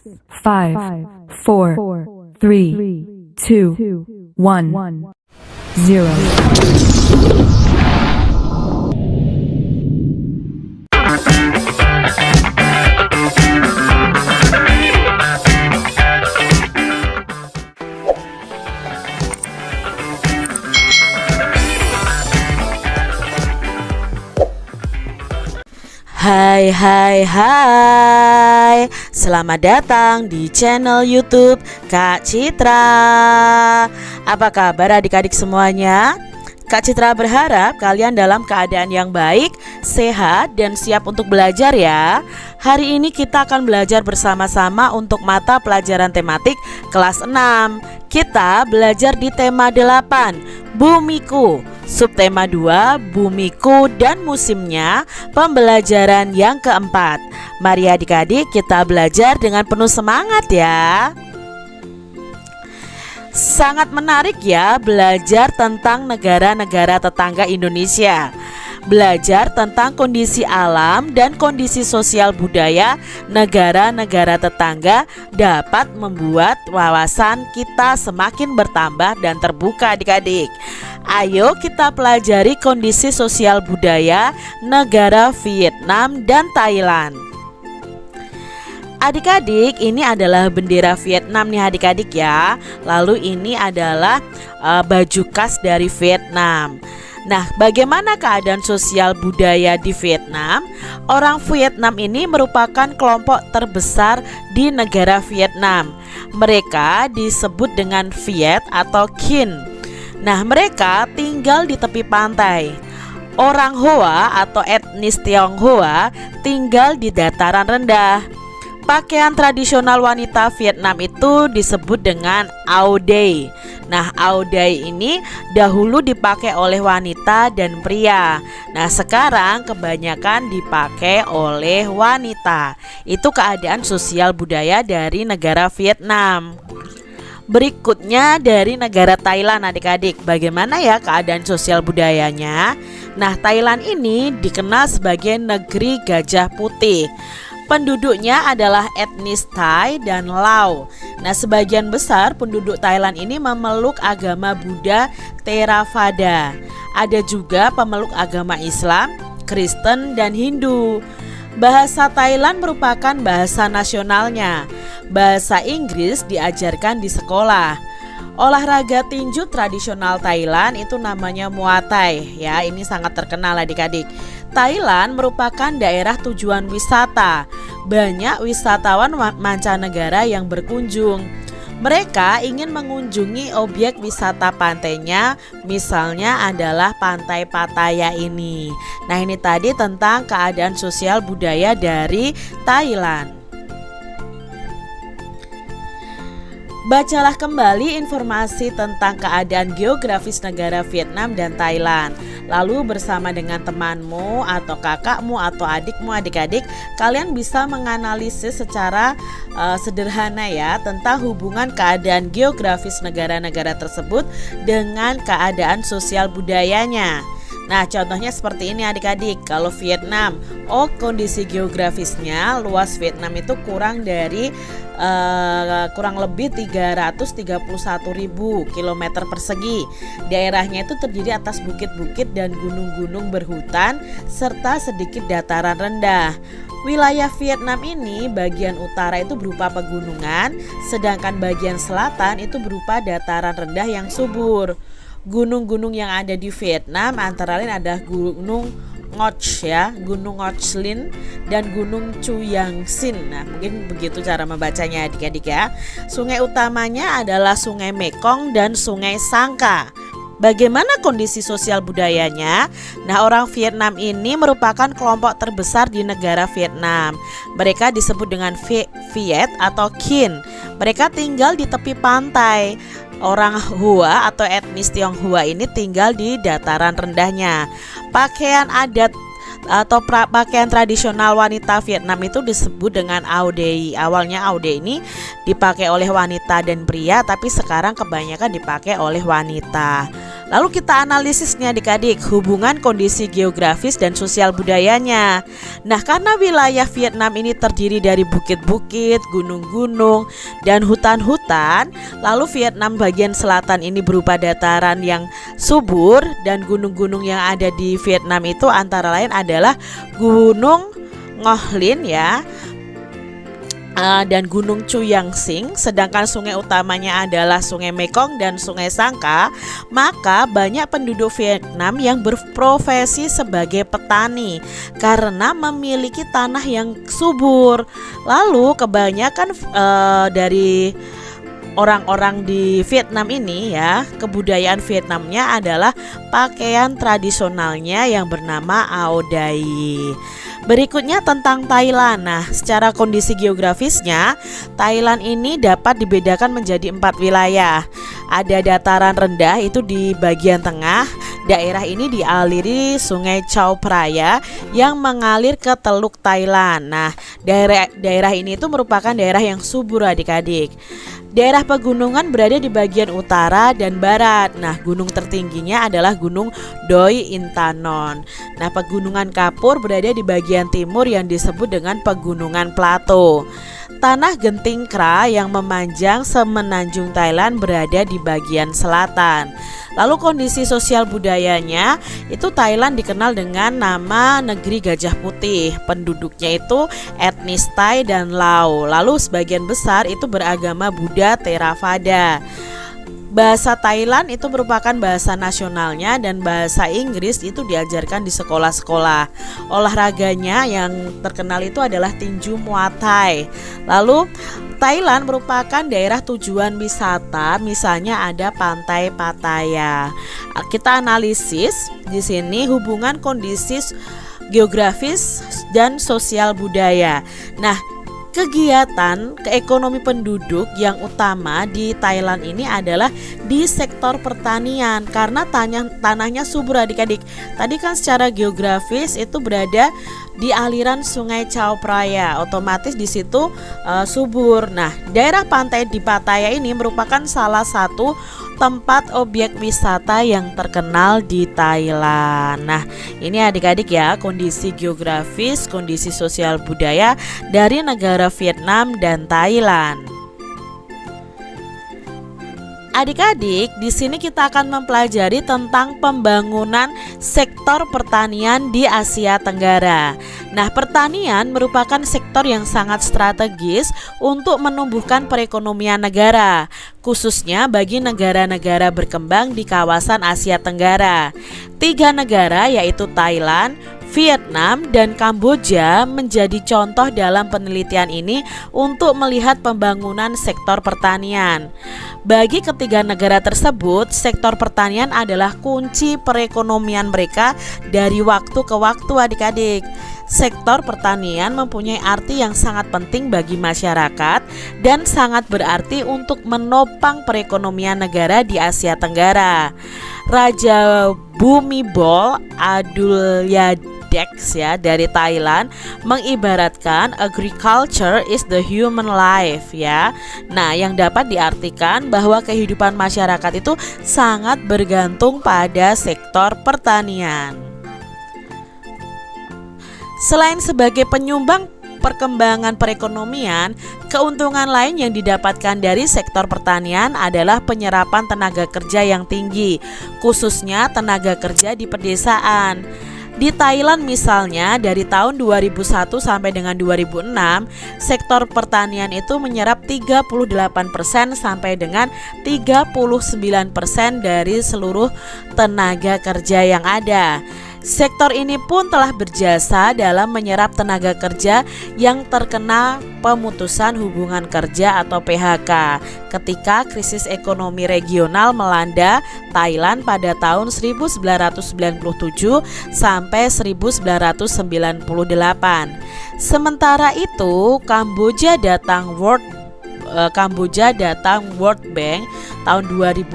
5, 4, 3, 2, 1, 0. Hai, selamat datang di channel YouTube Kak Citra. Apa kabar adik-adik semuanya? Kak Citra berharap kalian dalam keadaan yang baik, sehat, dan siap untuk belajar ya. Hari ini kita akan belajar bersama-sama untuk mata pelajaran tematik kelas 6. Kita belajar di tema 8, Bumiku. Subtema 2, Bumiku dan musimnya, pembelajaran yang keempat. Mari adik-adik kita belajar dengan penuh semangat ya. Sangat menarik ya belajar tentang negara-negara tetangga Indonesia. Belajar tentang kondisi alam dan kondisi sosial budaya negara-negara tetangga dapat membuat wawasan kita semakin bertambah dan terbuka adik-adik. Ayo kita pelajari kondisi sosial budaya negara Vietnam dan Thailand. Adik-adik, ini adalah bendera Vietnam nih adik-adik ya. Lalu ini adalah baju khas dari Vietnam. Nah, bagaimana keadaan sosial budaya di Vietnam? Orang Vietnam ini merupakan kelompok terbesar di negara Vietnam. Mereka disebut dengan Viet atau Kin. Nah, mereka tinggal di tepi pantai. Orang Hoa atau etnis Tionghoa tinggal di dataran rendah. Pakaian tradisional wanita Vietnam itu disebut dengan áo dày. Nah, áo dày ini dahulu dipakai oleh wanita dan pria. Nah, sekarang kebanyakan dipakai oleh wanita. Itu keadaan sosial budaya dari negara Vietnam. Berikutnya dari negara Thailand adik-adik. Bagaimana ya keadaan sosial budayanya? Nah, Thailand ini dikenal sebagai negeri gajah putih. Penduduknya adalah etnis Thai dan Lao. Nah, sebagian besar penduduk Thailand ini memeluk agama Buddha Theravada. Ada juga pemeluk agama Islam, Kristen, dan Hindu. Bahasa Thailand merupakan bahasa nasionalnya. Bahasa Inggris diajarkan di sekolah. Olahraga tinju tradisional Thailand itu namanya Muay Thai ya. Ini sangat terkenal adik-adik. Thailand merupakan daerah tujuan wisata. Banyak wisatawan mancanegara yang berkunjung. Mereka ingin mengunjungi objek wisata pantainya, misalnya adalah Pantai Pattaya ini. Nah, ini tadi tentang keadaan sosial budaya dari Thailand. Bacalah kembali informasi tentang keadaan geografis negara Vietnam dan Thailand. Lalu bersama dengan temanmu atau kakakmu atau adikmu, adik-adik, kalian bisa menganalisis secara sederhana ya tentang hubungan keadaan geografis negara-negara tersebut dengan keadaan sosial budayanya. Nah, contohnya seperti ini adik-adik. Kalau Vietnam, kondisi geografisnya luas Vietnam itu kurang lebih 331.000 km persegi. Daerahnya itu terdiri atas bukit-bukit dan gunung-gunung berhutan serta sedikit dataran rendah. Wilayah Vietnam ini bagian utara itu berupa pegunungan, sedangkan bagian selatan itu berupa dataran rendah yang subur. Gunung-gunung yang ada di Vietnam antara lain adalah Gunung Ngoc ya, Gunung Ngoc Linh dan Gunung Chu Yang Sin. Nah, mungkin begitu cara membacanya adik-adik ya. Sungai utamanya adalah Sungai Mekong dan Sungai Sangka. Bagaimana kondisi sosial budayanya? Nah, orang Vietnam ini merupakan kelompok terbesar di negara Vietnam. Mereka disebut dengan Viet atau Kin. Mereka tinggal di tepi pantai. Orang Hoa atau etnis Tionghoa ini tinggal di dataran rendahnya. Pakaian adat atau pakaian tradisional wanita Vietnam itu disebut dengan áo dày. Awalnya áo dày ini dipakai oleh wanita dan pria, tapi sekarang kebanyakan dipakai oleh wanita. Lalu kita analisisnya adik-adik, hubungan kondisi geografis dan sosial budayanya. Nah, karena wilayah Vietnam ini terdiri dari bukit-bukit, gunung-gunung, dan hutan-hutan, lalu Vietnam bagian selatan ini berupa dataran yang subur, dan gunung-gunung yang ada di Vietnam itu antara lain adalah Gunung Ngoc Linh ya, dan Gunung Chuyang Sing, sedangkan sungai utamanya adalah Sungai Mekong dan Sungai Sangka. Maka banyak penduduk Vietnam yang berprofesi sebagai petani karena memiliki tanah yang subur. Lalu kebanyakan dari orang-orang di Vietnam ini ya, kebudayaan Vietnamnya adalah pakaian tradisionalnya yang bernama Áo Dai. Berikutnya tentang Thailand. Nah, secara kondisi geografisnya, Thailand ini dapat dibedakan menjadi 4 wilayah. Ada dataran rendah itu di bagian tengah. Daerah ini dialiri Sungai Chao Phraya yang mengalir ke Teluk Thailand. Nah, daerah ini itu merupakan daerah yang subur adik-adik. Daerah pegunungan berada di bagian utara dan barat. Nah, gunung tertingginya adalah Gunung Doi Intanon. Nah, pegunungan kapur berada di bagian timur yang disebut dengan pegunungan plato. Tanah Genting Kra yang memanjang semenanjung Thailand berada di bagian selatan. Lalu kondisi sosial budayanya itu Thailand dikenal dengan nama negeri gajah putih. Penduduknya itu etnis Thai dan Lao. Lalu sebagian besar itu beragama Buddha Theravada. Bahasa Thailand itu merupakan bahasa nasionalnya dan bahasa Inggris itu diajarkan di sekolah-sekolah. Olahraganya yang terkenal itu adalah tinju Muay Thai. Lalu Thailand merupakan daerah tujuan wisata, misalnya ada Pantai Pattaya. Kita analisis di sini hubungan kondisi geografis dan sosial budaya. Nah, kegiatan ekonomi penduduk yang utama di Thailand ini adalah di sektor pertanian karena tanahnya subur adik-adik. Tadi kan secara geografis itu berada di aliran Sungai Chao Phraya, otomatis di situ subur. Nah, daerah pantai di Pattaya ini merupakan salah satu tempat objek wisata yang terkenal di Thailand. Nah, ini adik-adik ya, kondisi geografis, kondisi sosial budaya dari negara Vietnam dan Thailand. Adik-adik, di sini kita akan mempelajari tentang pembangunan sektor pertanian di Asia Tenggara. Nah, pertanian merupakan sektor yang sangat strategis untuk menumbuhkan perekonomian negara, khususnya bagi negara-negara berkembang di kawasan Asia Tenggara. 3 negara yaitu Thailand, Vietnam, dan Kamboja menjadi contoh dalam penelitian ini untuk melihat pembangunan sektor pertanian. Bagi ketiga negara tersebut, sektor pertanian adalah kunci perekonomian mereka dari waktu ke waktu adik-adik. Sektor pertanian mempunyai arti yang sangat penting bagi masyarakat dan sangat berarti untuk menopang perekonomian negara di Asia Tenggara. Raja Bhumibol Adulyadej ya dari Thailand mengibaratkan agriculture is the human life ya. Nah, yang dapat diartikan bahwa kehidupan masyarakat itu sangat bergantung pada sektor pertanian. Selain sebagai penyumbang perkembangan perekonomian, keuntungan lain yang didapatkan dari sektor pertanian adalah penyerapan tenaga kerja yang tinggi, khususnya tenaga kerja di pedesaan. Di Thailand misalnya, dari tahun 2001 sampai dengan 2006, sektor pertanian itu menyerap 38% sampai dengan 39% dari seluruh tenaga kerja yang ada. Sektor ini pun telah berjasa dalam menyerap tenaga kerja yang terkena pemutusan hubungan kerja atau PHK ketika krisis ekonomi regional melanda Thailand pada tahun 1997 sampai 1998. Sementara itu, Kamboja datang World Bank tahun 2005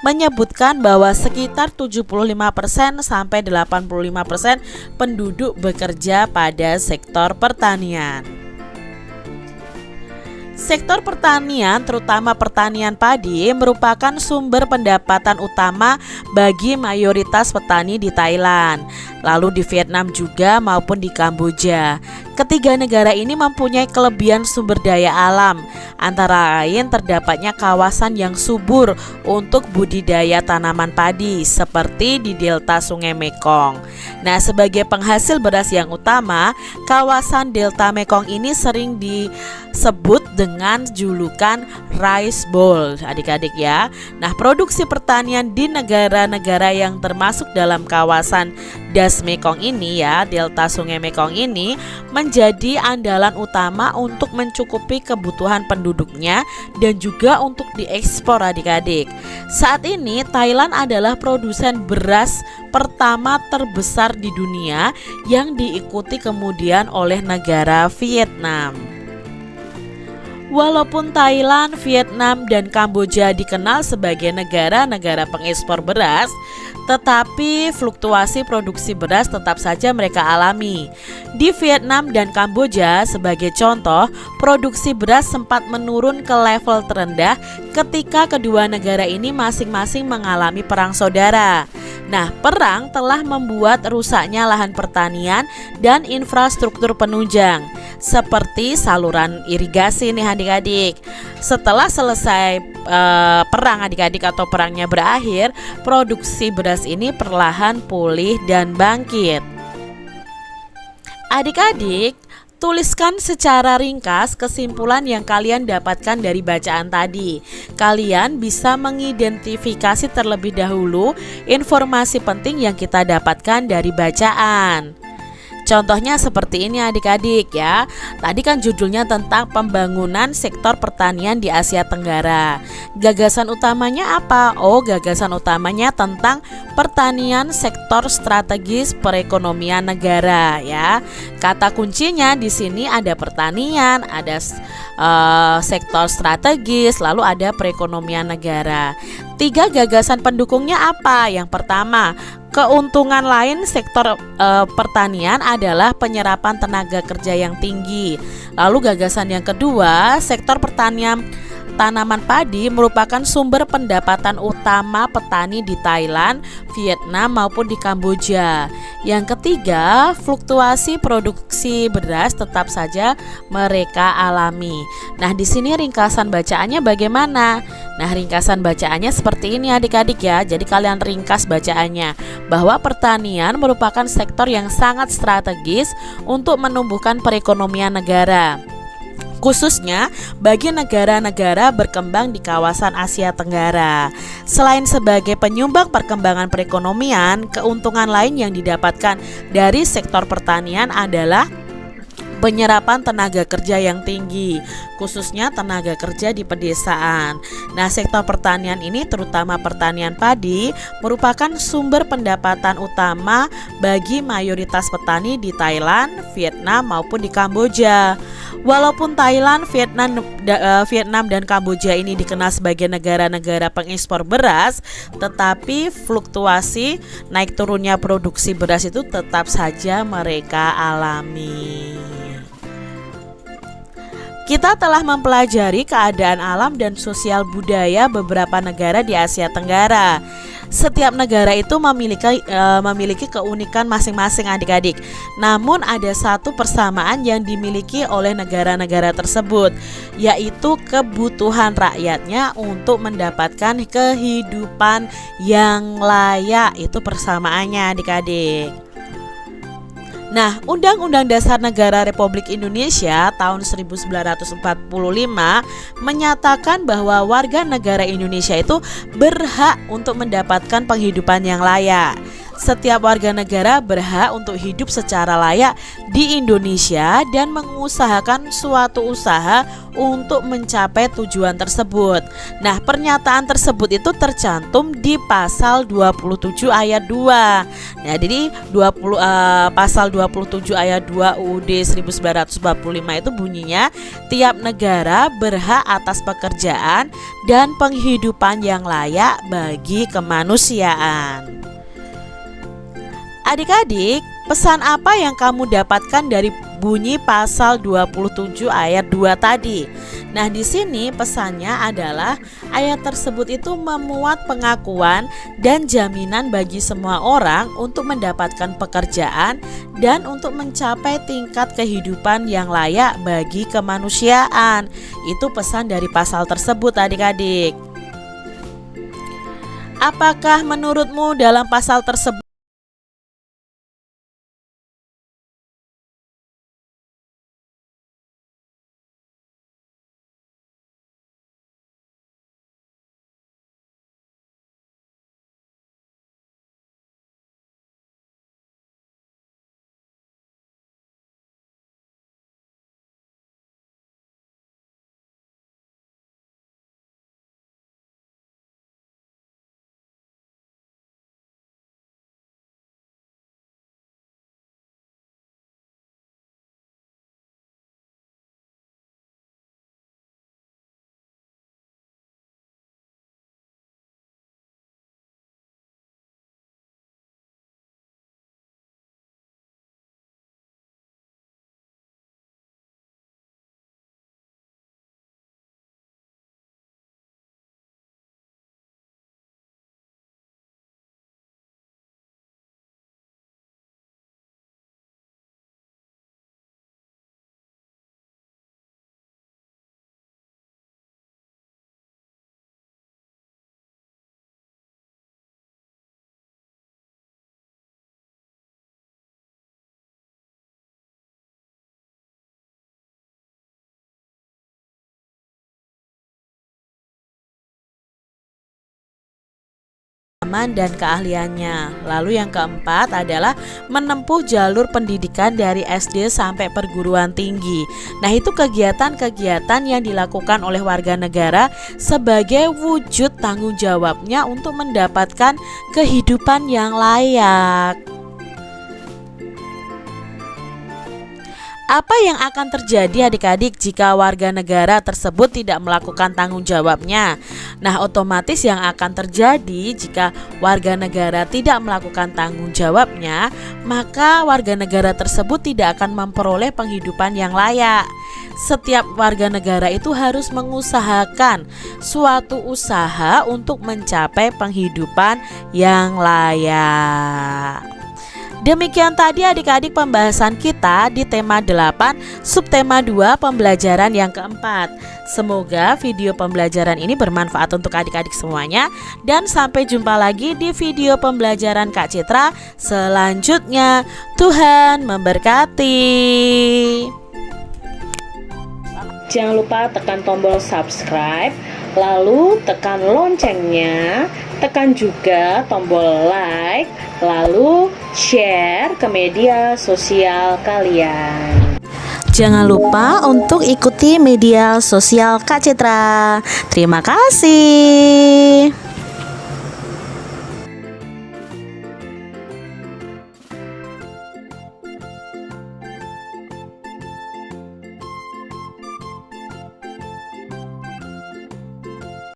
menyebutkan bahwa sekitar 75% sampai 85% penduduk bekerja pada sektor pertanian. Sektor pertanian, terutama pertanian padi, merupakan sumber pendapatan utama bagi mayoritas petani di Thailand, lalu di Vietnam juga maupun di Kamboja. Ketiga negara ini mempunyai kelebihan sumber daya alam, antara lain terdapatnya kawasan yang subur untuk budidaya tanaman padi seperti di delta Sungai Mekong. Nah, sebagai penghasil beras yang utama, kawasan delta Mekong ini sering disebut dengan julukan rice bowl, adik-adik ya. Nah, produksi pertanian di negara-negara yang termasuk dalam kawasan Das Mekong ini ya, delta Sungai Mekong ini menjadi andalan utama untuk mencukupi kebutuhan penduduknya dan juga untuk diekspor, adik-adik. Saat ini Thailand adalah produsen beras pertama terbesar di dunia yang diikuti kemudian oleh negara Vietnam. Walaupun Thailand, Vietnam, dan Kamboja dikenal sebagai negara-negara pengekspor beras, tetapi fluktuasi produksi beras tetap saja mereka alami. Di Vietnam dan Kamboja, sebagai contoh, produksi beras sempat menurun ke level terendah ketika kedua negara ini masing-masing mengalami perang saudara. Nah, perang telah membuat rusaknya lahan pertanian dan infrastruktur penunjang seperti saluran irigasi nih adik-adik. Setelah selesai perang adik-adik atau perangnya berakhir, produksi beras ini perlahan pulih dan bangkit. Adik-adik, tuliskan secara ringkas kesimpulan yang kalian dapatkan dari bacaan tadi. Kalian bisa mengidentifikasi terlebih dahulu informasi penting yang kita dapatkan dari bacaan. Contohnya seperti ini adik-adik ya. Tadi kan judulnya tentang pembangunan sektor pertanian di Asia Tenggara. Gagasan utamanya apa? Oh, gagasan utamanya tentang pertanian sektor strategis perekonomian negara ya. Kata kuncinya di sini ada pertanian, ada sektor strategis, lalu ada perekonomian negara. 3 gagasan pendukungnya apa? Yang pertama, keuntungan lain sektor pertanian adalah penyerapan tenaga kerja yang tinggi. Lalu gagasan yang kedua, sektor pertanian tanaman padi merupakan sumber pendapatan utama petani di Thailand, Vietnam maupun di Kamboja. Yang ketiga, fluktuasi produksi beras tetap saja mereka alami. Nah, di sini ringkasan bacaannya bagaimana? Nah, ringkasan bacaannya seperti ini adik-adik ya. Jadi kalian ringkas bacaannya bahwa pertanian merupakan sektor yang sangat strategis untuk menumbuhkan perekonomian negara, khususnya bagi negara-negara berkembang di kawasan Asia Tenggara. Selain sebagai penyumbang perkembangan perekonomian, keuntungan lain yang didapatkan dari sektor pertanian adalah penyerapan tenaga kerja yang tinggi, khususnya tenaga kerja di pedesaan. Nah, sektor pertanian ini, terutama pertanian padi, merupakan sumber pendapatan utama bagi mayoritas petani di Thailand, Vietnam maupun di Kamboja. Walaupun Thailand, Vietnam dan Kamboja ini dikenal sebagai negara-negara pengekspor beras, tetapi fluktuasi naik turunnya produksi beras itu tetap saja mereka alami. Kita telah mempelajari keadaan alam dan sosial budaya beberapa negara di Asia Tenggara. Setiap negara itu memiliki keunikan masing-masing adik-adik. Namun ada satu persamaan yang dimiliki oleh negara-negara tersebut, yaitu kebutuhan rakyatnya untuk mendapatkan kehidupan yang layak. Itu persamaannya adik-adik. Nah, Undang-Undang Dasar Negara Republik Indonesia tahun 1945 menyatakan bahwa warga negara Indonesia itu berhak untuk mendapatkan penghidupan yang layak. Setiap warga negara berhak untuk hidup secara layak di Indonesia dan mengusahakan suatu usaha untuk mencapai tujuan tersebut. Nah, pernyataan tersebut itu tercantum di pasal 27 ayat 2. Nah, jadi pasal 27 ayat 2 UUD 1945 itu bunyinya, tiap negara berhak atas pekerjaan dan penghidupan yang layak bagi kemanusiaan. Adik-adik, pesan apa yang kamu dapatkan dari bunyi pasal 27 ayat 2 tadi. Nah, di sini pesannya adalah ayat tersebut itu memuat pengakuan dan jaminan bagi semua orang untuk mendapatkan pekerjaan dan untuk mencapai tingkat kehidupan yang layak bagi kemanusiaan. Itu pesan dari pasal tersebut, adik-adik. Apakah menurutmu dalam pasal tersebut dan keahliannya. Lalu yang keempat adalah menempuh jalur pendidikan dari SD sampai perguruan tinggi. Nah, itu kegiatan-kegiatan yang dilakukan oleh warga negara sebagai wujud tanggung jawabnya untuk mendapatkan kehidupan yang layak. Apa yang akan terjadi adik-adik jika warga negara tersebut tidak melakukan tanggung jawabnya? Nah, otomatis yang akan terjadi jika warga negara tidak melakukan tanggung jawabnya, maka warga negara tersebut tidak akan memperoleh penghidupan yang layak. Setiap warga negara itu harus mengusahakan suatu usaha untuk mencapai penghidupan yang layak. Demikian tadi adik-adik pembahasan kita di tema 8 subtema 2 pembelajaran yang keempat. Semoga video pembelajaran ini bermanfaat untuk adik-adik semuanya. Dan sampai jumpa lagi di video pembelajaran Kak Citra selanjutnya. Tuhan memberkati. Jangan lupa tekan tombol subscribe, lalu tekan loncengnya, tekan juga tombol like, lalu share ke media sosial kalian. Jangan lupa untuk ikuti media sosial Kak Citra. Terima kasih.